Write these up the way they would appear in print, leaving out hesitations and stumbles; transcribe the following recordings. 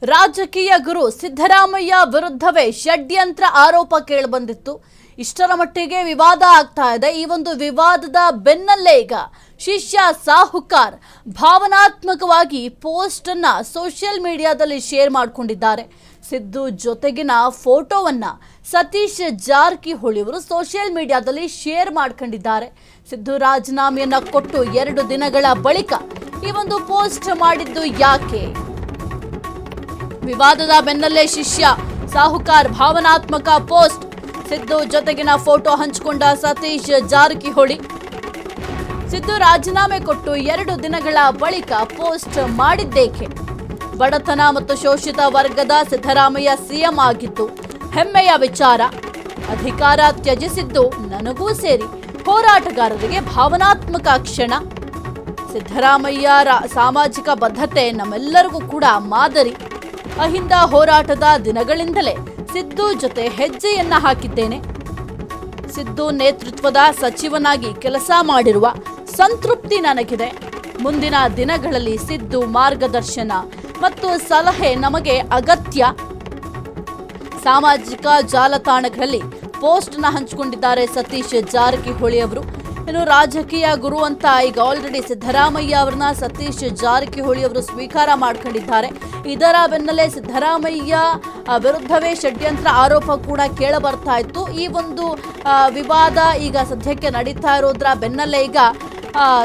ರಾಜಕೀಯ ಗುರು ಸಿದ್ದರಾಮಯ್ಯ ವಿರುದ್ಧವೇ ಷಡ್ಯಂತ್ರ ಆರೋಪ ಕೇಳಿಬಂದಿತ್ತು. ಇಷ್ಟರ ಮಟ್ಟಿಗೆ ವಿವಾದ ಆಗ್ತಾ ಇದೆ. ಈ ಒಂದು ವಿವಾದದ ಬೆನ್ನಲ್ಲೇ ಈಗ ಶಿಷ್ಯ ಸಾಹುಕಾರ್ ಭಾವನಾತ್ಮಕವಾಗಿ ಪೋಸ್ಟ್ ಅನ್ನ ಸೋಷಿಯಲ್ ಮೀಡಿಯಾದಲ್ಲಿ ಶೇರ್ ಮಾಡಿಕೊಂಡಿದ್ದಾರೆ. ಸಿದ್ದು ಜೊತೆಗಿನ ಫೋಟೋವನ್ನ ಸತೀಶ್ ಜಾರಕಿಹೊಳಿ ಅವರು ಸೋಷಿಯಲ್ ಮೀಡಿಯಾದಲ್ಲಿ ಶೇರ್ ಮಾಡ್ಕೊಂಡಿದ್ದಾರೆ. ಸಿದ್ದು ರಾಜೀನಾಮೆಯನ್ನ ಕೊಟ್ಟು 2 ದಿನಗಳ ಬಳಿಕ ಈ ಒಂದು ಪೋಸ್ಟ್ ಮಾಡಿದ್ದು ಯಾಕೆ? ವಿವಾದದ ಬೆನ್ನಲ್ಲೇ ಶಿಷ್ಯ ಸಾಹುಕಾರ್ ಭಾವನಾತ್ಮಕ ಪೋಸ್ಟ್. ಸಿದ್ದು ಜೊತೆಗಿನ ಫೋಟೋ ಹಂಚಿಕೊಂಡ ಸತೀಶ್ ಜಾರಕಿಹೊಳಿ. ಸಿದ್ದು ರಾಜೀನಾಮೆ ಕೊಟ್ಟು 2 ದಿನಗಳ ಬಳಿಕ ಪೋಸ್ಟ್ ಮಾಡಿದ್ದೇಕೆ? ಬಡತನ ಮತ್ತು ಶೋಷಿತ ವರ್ಗದ ಸಿದ್ದರಾಮಯ್ಯ ಸಿಎಂ ಆಗಿದ್ದು ಹೆಮ್ಮೆಯ ವಿಚಾರ. ಅಧಿಕಾರ ತ್ಯಜಿಸಿದ್ದು ನನಗೂ ಸೇರಿ ಹೋರಾಟಗಾರರಿಗೆ ಭಾವನಾತ್ಮಕ ಕ್ಷಣ. ಸಿದ್ದರಾಮಯ್ಯರ ಸಾಮಾಜಿಕ ಬದ್ಧತೆ ನಮ್ಮೆಲ್ಲರಿಗೂ ಕೂಡ ಮಾದರಿ. ಅಹಿಂದ ಹೋರಾಟದ ದಿನಗಳಿಂದಲೇ ಸಿದ್ದು ಜೊತೆ ಹೆಜ್ಜೆಯನ್ನ ಹಾಕಿದ್ದೇನೆ. ಸಿದ್ದು ನೇತೃತ್ವದ ಸಚಿವನಾಗಿ ಕೆಲಸ ಮಾಡಿರುವ ಸಂತೃಪ್ತಿ ನನಗಿದೆ. ಮುಂದಿನ ದಿನಗಳಲ್ಲಿ ಸಿದ್ದು ಮಾರ್ಗದರ್ಶನ ಮತ್ತು ಸಲಹೆ ನಮಗೆ ಅಗತ್ಯ. ಸಾಮಾಜಿಕ ಜಾಲತಾಣಗಳಲ್ಲಿ ಪೋಸ್ಟ್ನ ಹಂಚಿಕೊಂಡಿದ್ದಾರೆ ಸತೀಶ್ ಜಾರಕಿಹೊಳಿ ಅವರು. ಇನ್ನು ರಾಜಕೀಯ ಗುರು ಅಂತ ಈಗ ಆಲ್ರೆಡಿ ಸಿದ್ದರಾಮಯ್ಯ ಅವರನ್ನ ಸತೀಶ್ ಜಾರಕಿಹೊಳಿ ಅವರು ಸ್ವೀಕಾರ ಮಾಡ್ಕೊಂಡಿದ್ದಾರೆ. ಇದರ ಬೆನ್ನಲ್ಲೇ ಸಿದ್ದರಾಮಯ್ಯ ವಿರುದ್ಧವೇ ಷಡ್ಯಂತ್ರ ಆರೋಪ ಕೂಡ ಕೇಳ ಬರ್ತಾ ಇತ್ತು. ಈ ಒಂದು ವಿವಾದ ಈಗ ಸದ್ಯಕ್ಕೆ ನಡೀತಾ ಇರೋದ್ರ ಬೆನ್ನಲ್ಲೇ ಈಗ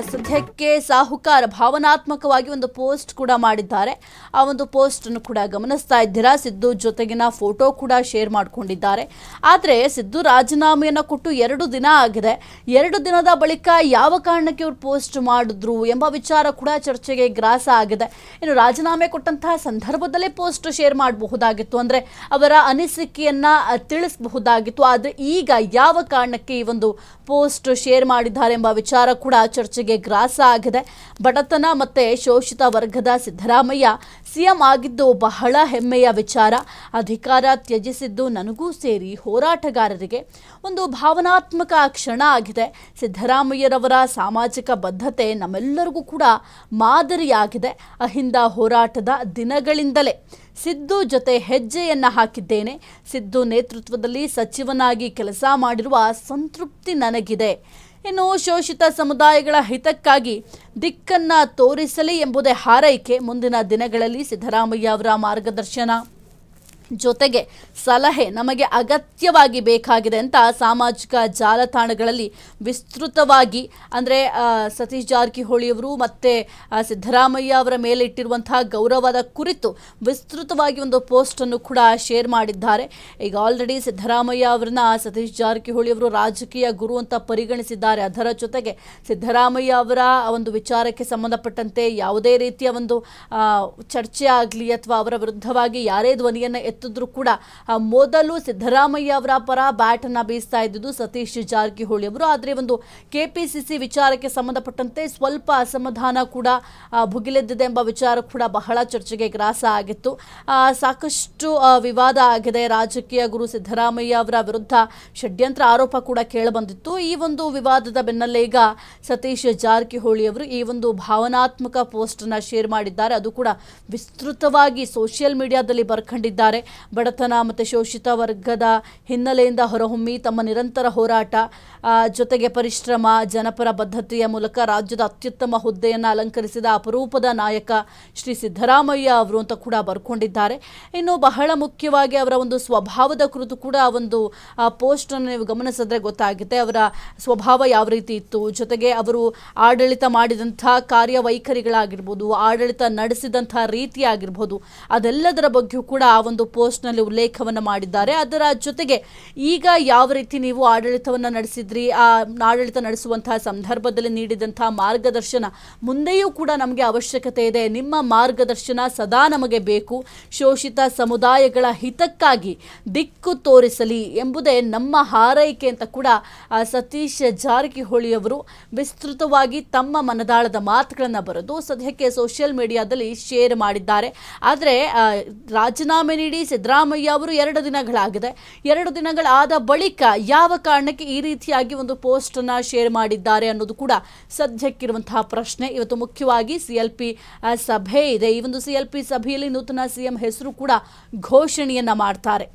ಸದ್ಯಕ್ಕೆ ಸಾಹುಕಾರ್ ಭಾವನಾತ್ಮಕವಾಗಿ ಒಂದು ಪೋಸ್ಟ್ ಕೂಡ ಮಾಡಿದ್ದಾರೆ. ಆ ಒಂದು ಪೋಸ್ಟ್ ಅನ್ನು ಕೂಡ ಗಮನಿಸ್ತಾ ಇದ್ದೀರಾ. ಸಿದ್ದು ಜೊತೆಗಿನ ಫೋಟೋ ಕೂಡ ಶೇರ್ ಮಾಡ್ಕೊಂಡಿದ್ದಾರೆ. ಆದರೆ ಸಿದ್ದು ರಾಜೀನಾಮೆಯನ್ನು ಕೊಟ್ಟು 2 ದಿನ ಆಗಿದೆ. 2 ದಿನದ ಬಳಿಕ ಯಾವ ಕಾರಣಕ್ಕೆ ಇವರು ಪೋಸ್ಟ್ ಮಾಡಿದ್ರು ಎಂಬ ವಿಚಾರ ಕೂಡ ಚರ್ಚೆಗೆ ಗ್ರಾಸ ಆಗಿದೆ. ಇನ್ನು ರಾಜೀನಾಮೆ ಕೊಟ್ಟಂತಹ ಸಂದರ್ಭದಲ್ಲೇ ಪೋಸ್ಟ್ ಶೇರ್ ಮಾಡಬಹುದಾಗಿತ್ತು, ಅಂದರೆ ಅವರ ಅನಿಸಿಕೆಯನ್ನ ತಿಳಿಸಬಹುದಾಗಿತ್ತು. ಆದರೆ ಈಗ ಯಾವ ಕಾರಣಕ್ಕೆ ಈ ಒಂದು ಪೋಸ್ಟ್ ಶೇರ್ ಮಾಡಿದ್ದಾರೆ ಎಂಬ ವಿಚಾರ ಕೂಡ ಚರ್ಚೆಗೆ ಗ್ರಾಸ ಆಗಿದೆ. ಬಡತನ ಮತ್ತೆ ಶೋಷಿತ ವರ್ಗದ ಸಿದ್ದರಾಮಯ್ಯ ಸಿಎಂ ಆಗಿದ್ದು ಬಹಳ ಹೆಮ್ಮೆಯ ವಿಚಾರ. ಅಧಿಕಾರ ತ್ಯಜಿಸಿದ್ದು ನನಗೂ ಸೇರಿ ಹೋರಾಟಗಾರರಿಗೆ ಒಂದು ಭಾವನಾತ್ಮಕ ಕ್ಷಣ ಆಗಿದೆ. ಸಿದ್ದರಾಮಯ್ಯರವರ ಸಾಮಾಜಿಕ ಬದ್ಧತೆ ನಮ್ಮೆಲ್ಲರಿಗೂ ಕೂಡ ಮಾದರಿಯಾಗಿದೆ. ಅಹಿಂದ ಹೋರಾಟದ ದಿನಗಳಿಂದಲೇ ಸಿದ್ದು ಜೊತೆ ಹೆಜ್ಜೆಯನ್ನ ಹಾಕಿದ್ದೇನೆ. ಸಿದ್ದು ನೇತೃತ್ವದಲ್ಲಿ ಸಚಿವನಾಗಿ ಕೆಲಸ ಮಾಡಿರುವ ಸಂತೃಪ್ತಿ ನನಗಿದೆ. ಇನ್ನು ಶೋಷಿತ ಸಮುದಾಯಗಳ ಹಿತಕ್ಕಾಗಿ ದಿಕ್ಕನ್ನ ತೋರಿಸಲಿ ಎಂಬುದೇ ಹಾರೈಕೆ. ಮುಂದಿನ ದಿನಗಳಲ್ಲಿ ಸಿದ್ದರಾಮಯ್ಯ ಅವರ ಮಾರ್ಗದರ್ಶನ ಜೊತೆಗೆ ಸಲಹೆ ನಮಗೆ ಅಗತ್ಯವಾಗಿ ಬೇಕಾಗಿದೆ ಅಂತ ಸಾಮಾಜಿಕ ಜಾಲತಾಣಗಳಲ್ಲಿ ವಿಸ್ತೃತವಾಗಿ, ಅಂದರೆ ಸತೀಶ್ ಜಾರಕಿಹೊಳಿ ಅವರು ಮತ್ತು ಸಿದ್ದರಾಮಯ್ಯ ಅವರ ಮೇಲೆ ಇಟ್ಟಿರುವಂತಹ ಗೌರವದ ಕುರಿತು ವಿಸ್ತೃತವಾಗಿ ಒಂದು ಪೋಸ್ಟನ್ನು ಕೂಡ ಶೇರ್ ಮಾಡಿದ್ದಾರೆ. ಈಗ ಆಲ್ರೆಡಿ ಸಿದ್ದರಾಮಯ್ಯ ಅವರನ್ನ ಸತೀಶ್ ಜಾರಕಿಹೊಳಿ ಅವರು ರಾಜಕೀಯ ಗುರು ಅಂತ ಪರಿಗಣಿಸಿದ್ದಾರೆ. ಅದರ ಜೊತೆಗೆ ಸಿದ್ದರಾಮಯ್ಯ ಅವರ ಒಂದು ವಿಚಾರಕ್ಕೆ ಸಂಬಂಧಪಟ್ಟಂತೆ ಯಾವುದೇ ರೀತಿಯ ಒಂದು ಚರ್ಚೆ ಆಗಲಿ ಅಥವಾ ಅವರ ವಿರುದ್ಧವಾಗಿ ಯಾರೇ ಧ್ವನಿಯನ್ನು ಎತ್ತಿದ್ರು ಕೂಡ ಮೊದಲು ಸಿದ್ದರಾಮಯ್ಯ ಅವರ ಪರ ಬ್ಯಾಟ್ ಅನ್ನ ಬೀಸ್ತಾ ಇದ್ದುದು ಸತೀಶ್ ಜಾರಕಿಹೊಳಿ ಅವರು. ಆದರೆ ಒಂದು ಕೆಪಿಸಿಸಿ ವಿಚಾರಕ್ಕೆ ಸಂಬಂಧಪಟ್ಟಂತೆ ಸ್ವಲ್ಪ ಅಸಮಾಧಾನ ಕೂಡ ಭುಗಿಲೆದ್ದಿದೆ ಎಂಬ ವಿಚಾರ ಕೂಡ ಬಹಳ ಚರ್ಚೆಗೆ ಗ್ರಾಸ ಆಗಿತ್ತು. ಸಾಕಷ್ಟು ವಿವಾದ ಆಗಿದೆ. ರಾಜಕೀಯ ಗುರು ಸಿದ್ದರಾಮಯ್ಯ ಅವರ ವಿರುದ್ಧ ಷಡ್ಯಂತ್ರ ಆರೋಪ ಕೂಡ ಕೇಳಬಂದಿತ್ತು. ಈ ಒಂದು ವಿವಾದದ ಬೆನ್ನಲ್ಲೇ ಈಗ ಸತೀಶ್ ಜಾರಕಿಹೊಳಿ ಅವರು ಈ ಒಂದು ಭಾವನಾತ್ಮಕ ಪೋಸ್ಟ್ ಅನ್ನ ಶೇರ್ ಮಾಡಿದ್ದಾರೆ. ಅದು ಕೂಡ ವಿಸ್ತೃತವಾಗಿ ಸೋಷಿಯಲ್ ಮೀಡಿಯಾದಲ್ಲಿ ಬರ್ಕೊಂಡಿದ್ದಾರೆ. ಬಡತನ ಮತ್ತು ಶೋಷಿತ ವರ್ಗದ ಹಿನ್ನೆಲೆಯಿಂದ ಹೊರಹೊಮ್ಮಿ ತಮ್ಮ ನಿರಂತರ ಹೋರಾಟ ಜೊತೆಗೆ ಪರಿಶ್ರಮ, ಜನಪರ ಬದ್ಧತೆಯ ಮೂಲಕ ರಾಜ್ಯದ ಅತ್ಯುತ್ತಮ ಹುದ್ದೆಯನ್ನು ಅಲಂಕರಿಸಿದ ಅಪರೂಪದ ನಾಯಕ ಶ್ರೀ ಸಿದ್ದರಾಮಯ್ಯ ಅವರು ಅಂತ ಕೂಡ ಬರ್ಕೊಂಡಿದ್ದಾರೆ. ಇನ್ನು ಬಹಳ ಮುಖ್ಯವಾಗಿ ಅವರ ಒಂದು ಸ್ವಭಾವದ ಕುರಿತು ಕೂಡ ಒಂದು ಪೋಸ್ಟನ್ನು ನೀವು ಗಮನಿಸಿದ್ರೆ ಗೊತ್ತಾಗುತ್ತೆ. ಅವರ ಸ್ವಭಾವ ಯಾವ ರೀತಿ ಇತ್ತು, ಜೊತೆಗೆ ಅವರು ಆಡಳಿತ ಮಾಡಿದಂಥ ಕಾರ್ಯವೈಖರಿಗಳಾಗಿರ್ಬೋದು, ಆಡಳಿತ ನಡೆಸಿದಂಥ ರೀತಿ ಆಗಿರ್ಬೋದು, ಅದೆಲ್ಲದರ ಬಗ್ಗೆಯೂ ಕೂಡ ಆ ಒಂದು ಪೋಸ್ಟ್ನಲ್ಲಿ ಉಲ್ಲೇಖವನ್ನು ಮಾಡಿದ್ದಾರೆ. ಅದರ ಜೊತೆಗೆ ಈಗ ಯಾವ ರೀತಿ ನೀವು ಆಡಳಿತವನ್ನು ನಡೆಸಿದ್ರಿ, ಆ ಆಡಳಿತ ನಡೆಸುವಂತಹ ಸಂದರ್ಭದಲ್ಲಿ ನೀಡಿದಂತಹ ಮಾರ್ಗದರ್ಶನ ಮುಂದೆಯೂ ಕೂಡ ನಮಗೆ ಅವಶ್ಯಕತೆ ಇದೆ. ನಿಮ್ಮ ಮಾರ್ಗದರ್ಶನ ಸದಾ ನಮಗೆ ಬೇಕು. ಶೋಷಿತ ಸಮುದಾಯಗಳ ಹಿತಕ್ಕಾಗಿ ದಿಕ್ಕು ತೋರಿಸಲಿ ಎಂಬುದೇ ನಮ್ಮ ಹಾರೈಕೆ ಅಂತ ಕೂಡ ಸತೀಶ್ ಜಾರಕಿಹೊಳಿ ಅವರು ವಿಸ್ತೃತವಾಗಿ ತಮ್ಮ ಮನದಾಳದ ಮಾತುಗಳನ್ನು ಬರೆದು ಸದ್ಯಕ್ಕೆ ಸೋಷಿಯಲ್ ಮೀಡಿಯಾದಲ್ಲಿ ಶೇರ್ ಮಾಡಿದ್ದಾರೆ. ಆದರೆ ರಾಜೀನಾಮೆ ನೀಡಿ ಸಿದ್ದರಾಮಯ್ಯ ಅವರು 2 ದಿನಗಳಾಗಿದೆ. 2 ದಿನಗಳಾದ ಬಳಿಕ ಯಾವ ಕಾರಣಕ್ಕೆ ಈ ರೀತಿಯಾಗಿ ಒಂದು ಪೋಸ್ಟ್ ಅನ್ನ ಶೇರ್ ಮಾಡಿದ್ದಾರೆ ಅನ್ನೋದು ಕೂಡ ಸದ್ಯಕ್ಕಿರುವಂತಹ ಪ್ರಶ್ನೆ. ಇವತ್ತು ಮುಖ್ಯವಾಗಿ CLP ಸಭೆ ಇದೆ. ಈ ಒಂದು CLP ಸಭೆಯಲ್ಲಿ ನೂತನ CM ಹೆಸರು ಕೂಡ ಘೋಷಣೆಯನ್ನ ಮಾಡ್ತಾರೆ.